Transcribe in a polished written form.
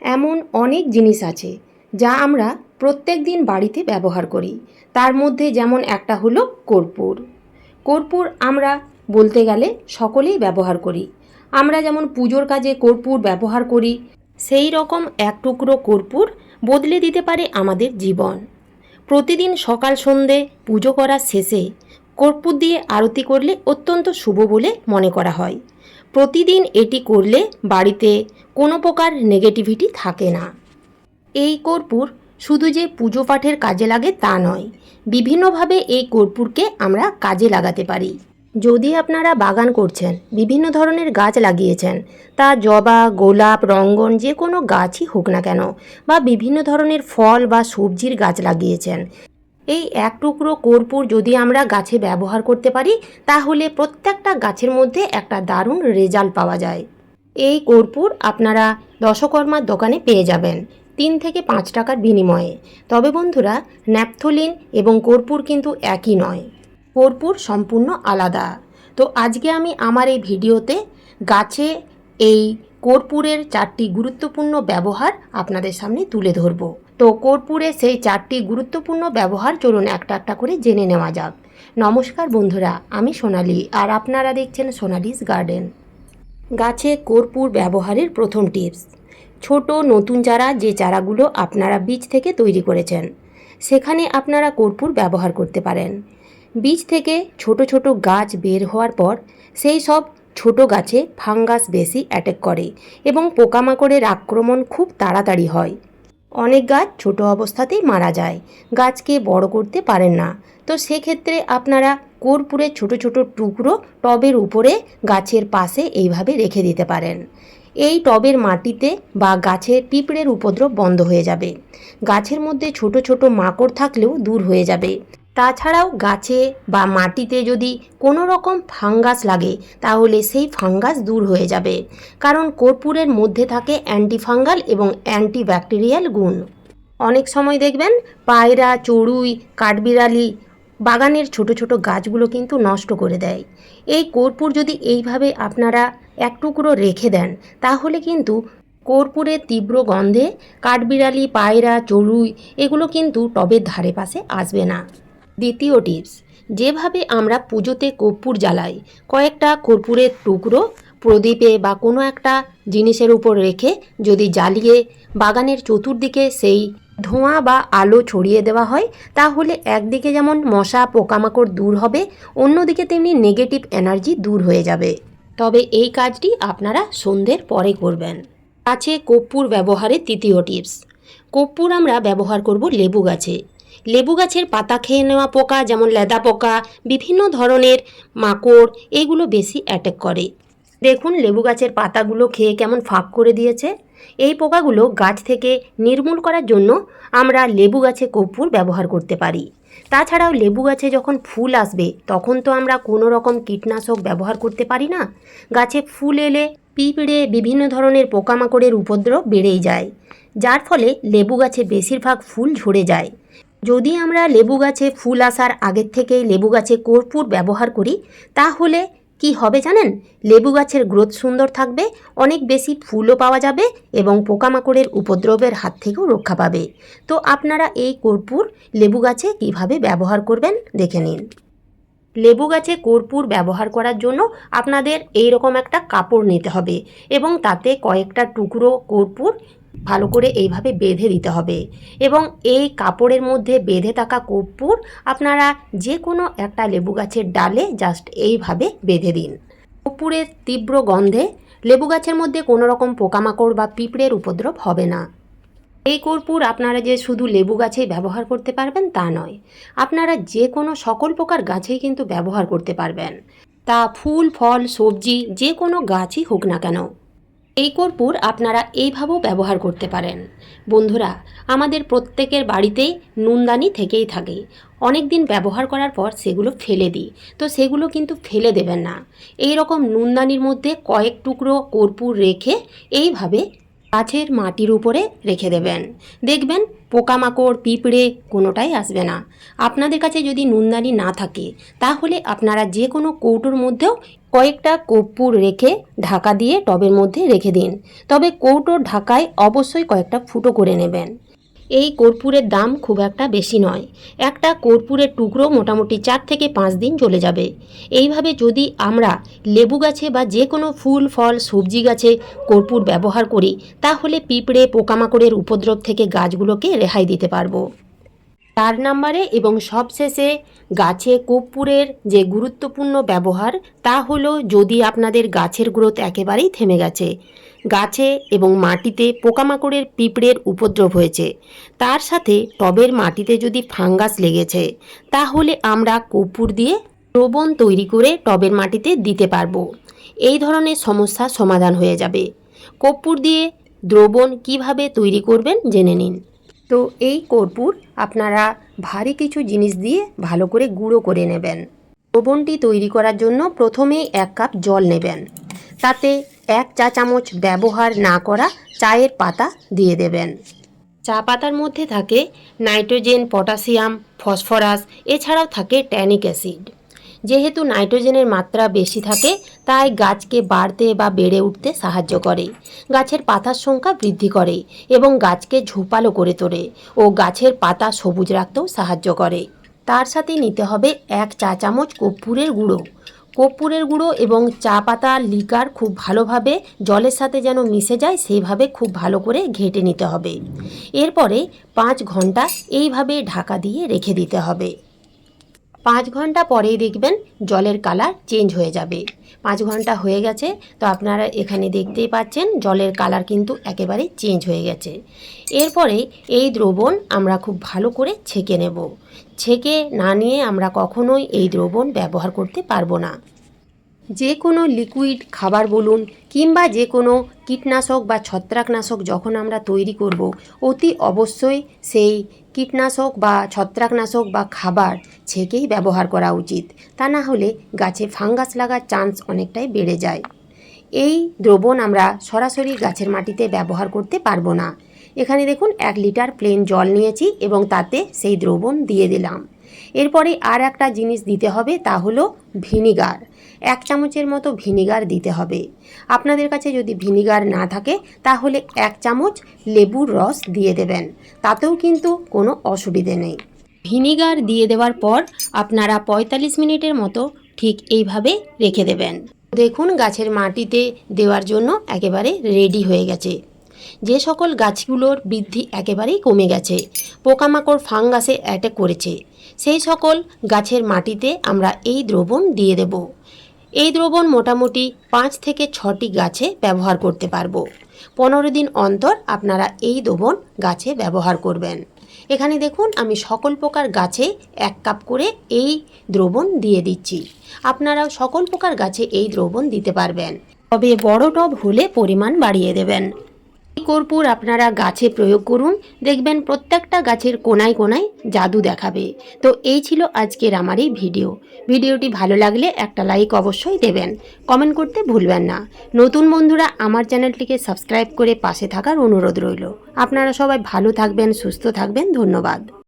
এমন অনেক জিনিস আছে যা আমরা প্রত্যেক দিন বাড়িতে ব্যবহার করি। তার মধ্যে যেমন একটা হলো কর্পূর। কর্পূর আমরা বলতে গেলে সকলেই ব্যবহার করি। আমরা যেমন পুজোর কাজে কর্পূর ব্যবহার করি, সেই রকম এক টুকরো কর্পূর বদলে দিতে পারে আমাদের জীবন। প্রতিদিন সকাল সন্ধে পুজো করার শেষে কর্পূর দিয়ে আরতি করলে অত্যন্ত শুভ বলে মনে করা হয়। প্রতিদিন এটি করলে বাড়িতে কোনো প্রকার নেগেটিভিটি থাকে না। এই কর্পূর শুধু যে পুজো পাঠের কাজে লাগে তা নয়, বিভিন্নভাবে এই কর্পূরকে আমরা কাজে লাগাতে পারি। যদি আপনারা বাগান করছেন, বিভিন্ন ধরনের গাছ লাগিয়েছেন, তা জবা, গোলাপ, রঙ্গন যে কোনো গাছই হোক না কেন, বা বিভিন্ন ধরনের ফল বা সবজির গাছ লাগিয়েছেন, এই এক টুকরো কর্পূর যদি আমরা গাছে ব্যবহার করতে পারি তাহলে প্রত্যেকটা গাছের মধ্যে একটা দারুণ রেজাল্ট পাওয়া যায়। এই কর্পূর আপনারা দশকর্মার দোকানে পেয়ে যাবেন 3 থেকে 5 টাকার বিনিময়ে। তবে বন্ধুরা, ন্যাপথলিন এবং কর্পূর কিন্তু একই নয়, কর্পূর সম্পূর্ণ আলাদা। তো আজকে আমি আমার এই ভিডিওতে গাছে এই কর্পূরের 4টি গুরুত্বপূর্ণ ব্যবহার আপনাদের সামনে তুলে ধরব। তো কর্পূরের সেই 4টি গুরুত্বপূর্ণ ব্যবহার চলুন একটা একটা করে জেনে নেওয়া যাক। নমস্কার বন্ধুরা, আমি সোনালি আর আপনারা দেখছেন সোনালিস গার্ডেন। গাছে কর্পূর ব্যবহারের প্রথম টিপস। ছোট নতুন চারা, যে চারাগুলো আপনারা বীজ থেকে তৈরি করেছেন, সেখানে আপনারা কর্পূর ব্যবহার করতে পারেন। বীজ থেকে ছোট ছোট গাছ বের হওয়ার পর সেই সব ছোট গাছে ফাঙ্গাস বেশি অ্যাটাক করে এবং পোকামাকড়ের আক্রমণ খুব তাড়াতাড়ি হয়। অনেক গাছ ছোট অবস্থাতেই মারা যায়, গাছকে বড় করতে পারেন না। তো সেক্ষেত্রে আপনারা কর্পূরের ছোট ছোট টুকরো টবের উপরে গাছের পাশে এইভাবে রেখে দিতে পারেন। এই টবের মাটিতে বা গাছের পিঁপড়ের উপদ্রব বন্ধ হয়ে যাবে। গাছের মধ্যে ছোট ছোট মাকড় থাকলেও দূর হয়ে যাবে। তাছাড়াও গাছে বা মাটিতে যদি কোনো রকম ফাঙ্গাস লাগে তাহলে সেই ফাঙ্গাস দূর হয়ে যাবে, কারণ কর্পূরের মধ্যে থাকে অ্যান্টিফাঙ্গাল এবং অ্যান্টিব্যাকটেরিয়াল গুণ। অনেক সময় দেখবেন পায়রা, চড়ুই, কাঠবিড়ালি বাগানের ছোট ছোট গাছগুলো কিন্তু নষ্ট করে দেয়। এই কর্পূর যদি এইভাবে আপনারা এক টুকরো রেখে দেন তাহলে কিন্তু কর্পূরের তীব্র গন্ধে কাঠবিড়ালি, পায়রা, চড়ুই এগুলো কিন্তু টবের ধারে পাশে আসবে না। দ্বিতীয় টিপস, যেভাবে আমরা পুজোতে কর্পূর জ্বালাই, কয়েকটা কর্পূরের টুকরো প্রদীপে বা কোনো একটা জিনিসের উপর রেখে যদি জ্বালিয়ে বাগানের চতুর্দিকে সেই ধোঁয়া বা আলো ছড়িয়ে দেওয়া হয় তাহলে একদিকে যেমন মশা পোকামাকড় দূর হবে, অন্যদিকে তেমনি নেগেটিভ এনার্জি দূর হয়ে যাবে। তবে এই কাজটি আপনারা সন্ধ্যের পরে করবেন। গাছে কর্পূর ব্যবহারের তৃতীয় টিপস। কর্পূর আমরা ব্যবহার করব লেবু গাছে। লেবু গাছের পাতা খেয়ে নেওয়া পোকা, যেমন লেদা পোকা, বিভিন্ন ধরনের মাকড়, এগুলো বেশি অ্যাটাক করে। দেখুন লেবু গাছের পাতাগুলো খেয়ে কেমন ফাঁক করে দিয়েছে। এই পোকাগুলো গাছ থেকে নির্মূল করার জন্য আমরা লেবু গাছে কর্পূর ব্যবহার করতে পারি। তাছাড়াও লেবু গাছে যখন ফুল আসবে তখন তো আমরা কোনো রকম কীটনাশক ব্যবহার করতে পারি না। গাছে ফুল এলে পিঁপড়ে, বিভিন্ন ধরনের পোকামাকড়ের উপদ্রব বেড়েই যায়, যার ফলে লেবু গাছে বেশিরভাগ ফুল ঝরে যায়। যদি আমরা লেবু গাছে ফুল আসার আগের থেকেই লেবু গাছে কর্পূর ব্যবহার করি তাহলে কি হবে জানেন? লেবু গাছের গ্রোথ সুন্দর থাকবে, অনেক বেশি ফুলও পাওয়া যাবে এবং পোকামাকড়ের উপদ্রবের হাত থেকেও রক্ষা পাবে। তো আপনারা এই কর্পূর লেবু গাছে কিভাবে ব্যবহার করবেন দেখে নিন। লেবু গাছে কর্পূর ব্যবহার করার জন্য আপনাদের এই রকম একটা কাপড় নিতে হবে এবং তাতে কয়েকটা টুকরো কর্পূর ভালো করে এইভাবে বেঁধে দিতে হবে এবং এই কাপড়ের মধ্যে বেঁধে থাকা কর্পূর আপনারা যে কোনো একটা লেবু গাছের ডালে জাস্ট এইভাবে বেঁধে দিন। কর্পূরের তীব্র গন্ধে লেবু গাছের মধ্যে কোনো রকম পোকামাকড় বা পিঁপড়ের উপদ্রব হবে না। এই কর্পূর আপনারা যে শুধু লেবু গাছেই ব্যবহার করতে পারবেন তা নয়, আপনারা যে কোনো সকল প্রকার গাছেই কিন্তু ব্যবহার করতে পারবেন, তা ফুল, ফল, সবজি যে কোনো গাছই হোক না কেন। এই কর্পূর আপনারা এইভাবেও ব্যবহার করতে পারেন। বন্ধুরা, আমাদের প্রত্যেকের বাড়িতেই নুনদানি থেকেই থাকে। অনেক দিন ব্যবহার করার পর সেগুলো ফেলে দিই, তো সেগুলো কিন্তু ফেলে দেবেন না। এই রকম নুনদানির মধ্যে কয়েক টুকরো কর্পূর রেখে এইভাবে গাছের মাটির উপরে রেখে দেবেন। দেখবেন পোকামাকড়, পিঁপড়ে কোনোটাই আসবে না। আপনাদের কাছে যদি নুনদানি না থাকে তাহলে আপনারা যে কোনো কৌটোর মধ্যেও কয়েকটা কর্পূর রেখে ঢাকা দিয়ে টবের মধ্যে রেখে দিন। তবে কৌটোর ঢাকায় অবশ্যই কয়েকটা ফুটো করে নেবেন। এই কর্পূরের দাম খুব একটা বেশি নয়। একটা কর্পূরের টুকরো মোটামুটি 4 থেকে 5 দিন চলে যাবে। এইভাবে যদি আমরা লেবু গাছে বা যে কোনো ফুল ফল সবজি গাছে কর্পূর ব্যবহার করি, তাহলে পিঁপড়ে পোকামাকড়ের উপদ্রব থেকে গাছগুলোকে রেহাই দিতে পারবো। 4 নম্বরে এবং সবশেষে গাছে কর্পূরের যে গুরুত্বপূর্ণ ব্যবহার, তা হলো যদি আপনাদের গাছের গ্রোথ একেবারেই থেমে গেছে, গাছে এবং মাটিতে পোকামাকড়ের পিঁপড়ের উপদ্রব হয়েছে, তার সাথে টবের মাটিতে যদি ফাঙ্গাস লেগেছে, তাহলে আমরা কর্পূর দিয়ে দ্রবণ তৈরি করে টবের মাটিতে দিতে পারবো। এই ধরনের সমস্যার সমাধান হয়ে যাবে। কর্পূর দিয়ে দ্রবণ কিভাবে তৈরি করবেন জেনে নিন। তো এই কর্পূর আপনারা ভারী কিছু জিনিস দিয়ে ভালো করে গুঁড়ো করে নেবেন। দ্রবণটি তৈরি করার জন্য প্রথমেই 1 কাপ জল নেবেন। তাতে 1 চা চামচ ব্যবহার না করা চায়ের পাতা দিয়ে দেবেন। চা পাতার মধ্যে থাকে নাইট্রোজেন, পটাশিয়াম, ফসফরাস, এছাড়াও থাকে ট্যানিক অ্যাসিড। যেহেতু নাইট্রোজেনের মাত্রা বেশি থাকে, তাই গাছকে বাড়তে বা বেড়ে উঠতে সাহায্য করে, গাছের পাতার সংখ্যা বৃদ্ধি করে এবং গাছকে ঝোপালো করে তোলে ও গাছের পাতা সবুজ রাখতেও সাহায্য করে। তার সাথে নিতে হবে 1 চা চামচ কর্পূরের গুঁড়ো। কর্পূরের গুঁড়ো এবং চা পাতা লিকার খুব ভালোভাবে জলের সাথে যেন মিশে যায়, সেইভাবে খুব ভালো করে ঘেঁটে নিতে হবে। এরপরে 5 ঘন্টা এইভাবে ঢাকা দিয়ে রেখে দিতে হবে। 5 ঘন্টা পরেই দেখবেন জলের কালার চেঞ্জ হয়ে যাবে। 5 ঘন্টা হয়ে গেছে, তো আপনারা এখানে দেখতেই পাচ্ছেন জলের কালার কিন্তু একেবারে চেঞ্জ হয়ে গেছে। এরপরে এই দ্রবণ আমরা খুব ভালো করে ছেঁকে নেব। ছেঁকে না নিয়ে আমরা কখনোই এই দ্রবণ ব্যবহার করতে পারবো না। যে কোনো লিকুইড খাবার বলুন কিংবা যে কোনো কীটনাশক বা ছত্রাকনাশক যখন আমরা তৈরি করব, অতি অবশ্যই সেই কীটনাশক বা ছত্রাকনাশক বা খাবার ছেঁকেই ব্যবহার করা উচিত। তা না হলে গাছে ফাঙ্গাস লাগার চান্স অনেকটাই বেড়ে যায়। এই দ্রবণ আমরা সরাসরি গাছের মাটিতে ব্যবহার করতে পারবো না। এখানে দেখুন 1 লিটার প্লেন জল নিয়েছি এবং তাতে সেই দ্রবণ দিয়ে দিলাম। এরপরে আর একটা জিনিস দিতে হবে, তা হলো ভিনিগার। 1 চামচের মতো ভিনিগার দিতে হবে। আপনাদের কাছে যদি ভিনিগার না থাকে, তাহলে 1 চামচ লেবুর রস দিয়ে দেবেন, তাতেও কিন্তু কোনো অসুবিধে নেই। ভিনিগার দিয়ে দেওয়ার পর আপনারা 45 মিনিটের মতো ঠিক এইভাবে রেখে দেবেন। দেখুন গাছের মাটিতে দেওয়ার জন্য একেবারে রেডি হয়ে গেছে। যে সকল গাছগুলোর বৃদ্ধি একেবারেই কমে গেছে, পোকামাকড় ফাঙ্গাসে অ্যাটাক করেছে, সেই সকল গাছের মাটিতে আমরা এই দ্রবণ দিয়ে দেব। এই দ্রবণ মোটামুটি 5 থেকে 6টি গাছে ব্যবহার করতে পারবো। 15 দিন অন্তর আপনারা এই দ্রবণ গাছে ব্যবহার করবেন। এখানে দেখুন আমি সকল প্রকার গাছে 1 কাপ করে এই দ্রবণ দিয়ে দিচ্ছি। আপনারাও সকল প্রকার গাছে এই দ্রবণ দিতে পারবেন, তবে বড় টব হলে পরিমাণ বাড়িয়ে দেবেন। এই কর্পূর আপনারা গাছে প্রয়োগ করুন, দেখবেন প্রত্যেকটা গাছের কোনায় কোনায় জাদু দেখাবে। তো এই ছিল আজকের আমার এই ভিডিওটি ভালো লাগলে একটা লাইক অবশ্যই দেবেন, কমেন্ট করতে ভুলবেন না। নতুন বন্ধুরা আমার চ্যানেলটিকে সাবস্ক্রাইব করে পাশে থাকার অনুরোধ রইল। আপনারা সবাই ভালো থাকবেন, সুস্থ থাকবেন। ধন্যবাদ।